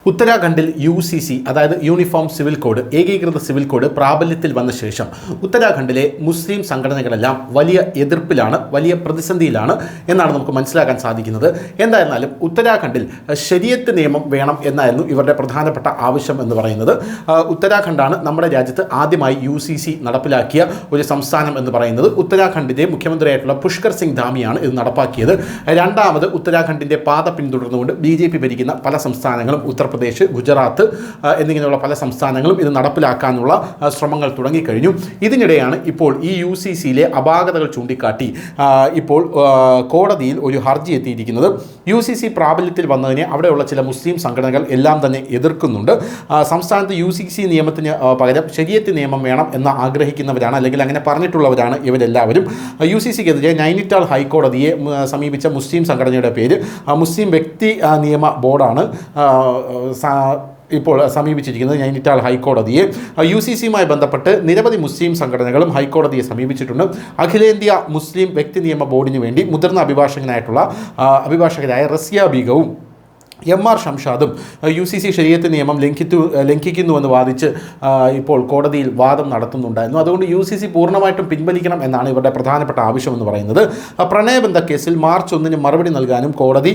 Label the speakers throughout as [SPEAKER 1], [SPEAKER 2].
[SPEAKER 1] ഉത്തരാഖണ്ഡിൽ UCC അതായത് uniform civil code ഏകീകൃത സിവിൽ കോഡ് പ്രാബല്യത്തിൽ വന്ന ശേഷം ഉത്തരാഖണ്ഡിലെ മുസ്ലിം സംഘടനകളെല്ലാം വലിയ എതിർപ്പിലാണ്, വലിയ പ്രതിസന്ധിയിലാണ് എന്നാണ് നമുക്ക് മനസ്സിലാക്കാൻ സാധിക്കുന്നത്. എന്തായിരുന്നാലും ഉത്തരാഖണ്ഡിൽ ശരീഅത്ത് നിയമം വേണം എന്നായിരുന്നു ഇവരുടെ പ്രധാനപ്പെട്ട ആവശ്യം എന്ന് പറയുന്നത്. ഉത്തരാഖണ്ഡാണ് നമ്മുടെ രാജ്യത്ത് ആദ്യമായി UCC നടപ്പിലാക്കിയ ഒരു സംസ്ഥാനം എന്ന് പറയുന്നത്. ഉത്തരാഖണ്ഡിൻ്റെ മുഖ്യമന്ത്രിയായിട്ടുള്ള പുഷ്കർ സിംഗ് ധാമിയാണ് ഇത് നടപ്പാക്കിയത്. രണ്ടാമത് ഉത്തരാഖണ്ഡിൻ്റെ പാത പിന്തുടർന്നുകൊണ്ട് BJP ഭരിക്കുന്ന പല സംസ്ഥാനങ്ങളും ഉത്തർപ്രദേശ്, ഗുജറാത്ത് എന്നിങ്ങനെയുള്ള പല സംസ്ഥാനങ്ങളും ഇത് നടപ്പിലാക്കാനുള്ള ശ്രമങ്ങൾ തുടങ്ങിക്കഴിഞ്ഞു. ഇതിനിടെയാണ് ഇപ്പോൾ ഈ UCCയിലെ അപാകതകൾ ചൂണ്ടിക്കാട്ടി ഇപ്പോൾ കോടതിയിൽ ഒരു ഹർജി എത്തിയിരിക്കുന്നത്. UCC പ്രാബല്യത്തിൽ വന്നതിനെ അവിടെയുള്ള ചില മുസ്ലിം സംഘടനകൾ എല്ലാം തന്നെ എതിർക്കുന്നുണ്ട്. സംസ്ഥാനത്ത് UCC നിയമത്തിന് പകരം ശരീഅത്ത് നിയമം വേണം എന്ന് ആഗ്രഹിക്കുന്നവരാണ്, അല്ലെങ്കിൽ അങ്ങനെ പറഞ്ഞിട്ടുള്ളവരാണ് ഇവരെല്ലാവരും. UCCക്കെതിരെ നൈനിറ്റാൾ ഹൈക്കോടതിയെ സമീപിച്ച മുസ്ലിം സംഘടനയുടെ പേര് മുസ്ലിം വ്യക്തി നിയമ ബോർഡാണ് ഇപ്പോൾ സമീപിച്ചിരിക്കുന്നത്. നൈനിറ്റാൾ ഹൈക്കോടതിയെ UCCയുമായി ബന്ധപ്പെട്ട് നിരവധി മുസ്ലിം സംഘടനകളും ഹൈക്കോടതിയെ സമീപിച്ചിട്ടുണ്ട്. അഖിലേന്ത്യാ മുസ്ലിം വ്യക്തി നിയമ ബോർഡിന് വേണ്ടി മുതിർന്ന അഭിഭാഷകരായ റസിയ ബീഗവും MR ഷംഷാദും UCC ശരീഅത്ത് നിയമം ലംഘിക്കുന്നുവെന്ന് വാദിച്ച് ഇപ്പോൾ കോടതിയിൽ വാദം നടത്തുന്നുണ്ടായിരുന്നു. അതുകൊണ്ട് UCC പൂർണ്ണമായിട്ടും പിൻവലിക്കണം എന്നാണ് ഇവരുടെ പ്രധാനപ്പെട്ട ആവശ്യമെന്ന് പറയുന്നത്. പ്രണയബന്ധ കേസിൽ മാർച്ച് 1 മറുപടി നൽകാനും കോടതി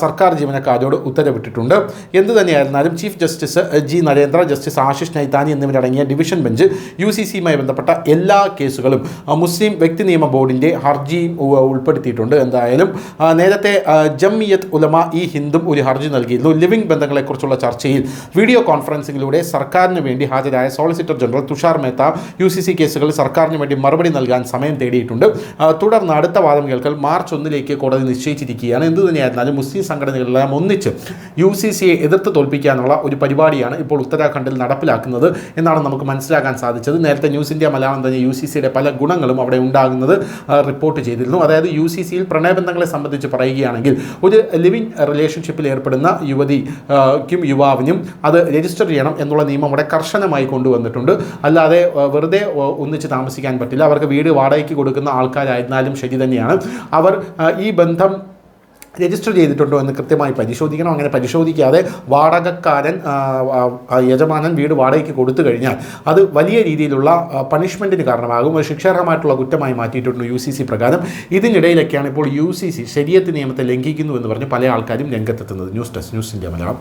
[SPEAKER 1] സർക്കാർ ജീവനക്കാരോട് ഉത്തരവിട്ടിട്ടുണ്ട്. എന്തുതന്നെയായിരുന്നാലും chief justice G Narendra, justice Ashish Naithani എന്നിവരടങ്ങിയ ഡിവിഷൻ ബെഞ്ച് UCCയുമായി ബന്ധപ്പെട്ട എല്ലാ കേസുകളും മുസ്ലിം വ്യക്തി നിയമ ബോർഡിൻ്റെ ഹർജിയും ഉൾപ്പെടുത്തിയിട്ടുണ്ട്. എന്തായാലും നേരത്തെ ജംഇയ്യത്ത് ഉലമ ഈ ഹിന്ദും ഒരു ഹർജി നൽകിയിരുന്നു. ലിവിംഗ് ബന്ധങ്ങളെക്കുറിച്ചുള്ള ചർച്ചയിൽ വീഡിയോ കോൺഫറൻസിംഗിലൂടെ സർക്കാരിന് വേണ്ടി ഹാജരായ solicitor general Tushar Mehta UCC കേസുകളിൽ സർക്കാരിന് വേണ്ടി മറുപടി നൽകാൻ സമയം തേടിയിട്ടുണ്ട്. തുടർന്ന് അടുത്ത വാദം കേൾക്കൽ മാർച്ച് 1 കോടതി നിശ്ചയിച്ചിരിക്കുകയാണ്. എന്തുതന്നെയായിരുന്നാലും മുസ്ലിം സംഘടനകളെല്ലാം ഒന്നിച്ച് UCCയെ എതിർത്ത് തോൽപ്പിക്കാനുള്ള ഒരു പരിപാടിയാണ് ഇപ്പോൾ ഉത്തരാഖണ്ഡിൽ നടപ്പിലാക്കുന്നത് എന്നാണ് നമുക്ക് മനസ്സിലാക്കാൻ സാധിച്ചത്. നേരത്തെ ന്യൂസ് ഇന്ത്യ മലയാളം തന്നെ UCCയുടെ പല ഗുണങ്ങളും അവിടെ ഉണ്ടാകുന്നത് റിപ്പോർട്ട് ചെയ്തിരുന്നു. അതായത് UCCയിൽ പ്രണയബന്ധങ്ങളെ സംബന്ധിച്ച് പറയുകയാണെങ്കിൽ ഒരു ലിവിംഗ് റിലേഷൻഷിപ്പിൽ ഏർപ്പെടുന്ന യുവതിക്കും യുവാവിനും അത് രജിസ്റ്റർ ചെയ്യണം എന്നുള്ള നിയമം അവിടെ കർശനമായി കൊണ്ടുവന്നിട്ടുണ്ട്. അല്ലാതെ വെറുതെ ഒന്നിച്ച് താമസിക്കാൻ പറ്റില്ല. അവർക്ക് വീട് വാടകയ്ക്ക് കൊടുക്കുന്ന ആൾക്കാരായിരുന്നാലും ശരി തന്നെയാണ്. അവർ ഈ ബന്ധം രജിസ്റ്റർ ചെയ്തിട്ടുണ്ടോ എന്ന് കൃത്യമായി പരിശോധിക്കണം. അങ്ങനെ പരിശോധിക്കാതെ വാടകക്കാരൻ യജമാനൻ വീട് വാടകയ്ക്ക് കൊടുത്തു കഴിഞ്ഞാൽ അത് വലിയ രീതിയിലുള്ള പണിഷ്മെൻറ്റിന് കാരണമാകും. ഒരു ശിക്ഷാർഹമായിട്ടുള്ള കുറ്റമായി മാറ്റിയിട്ടുണ്ട് UCC പ്രകാരം. ഇതിനിടയിലൊക്കെയാണ് ഇപ്പോൾ UCC ശരീഅത്ത് നിയമത്തെ ലംഘിക്കുന്നു എന്ന് പറഞ്ഞ് പല ആൾക്കാരും രംഗത്തെത്തുന്നത്. News desk, news India Malayalam.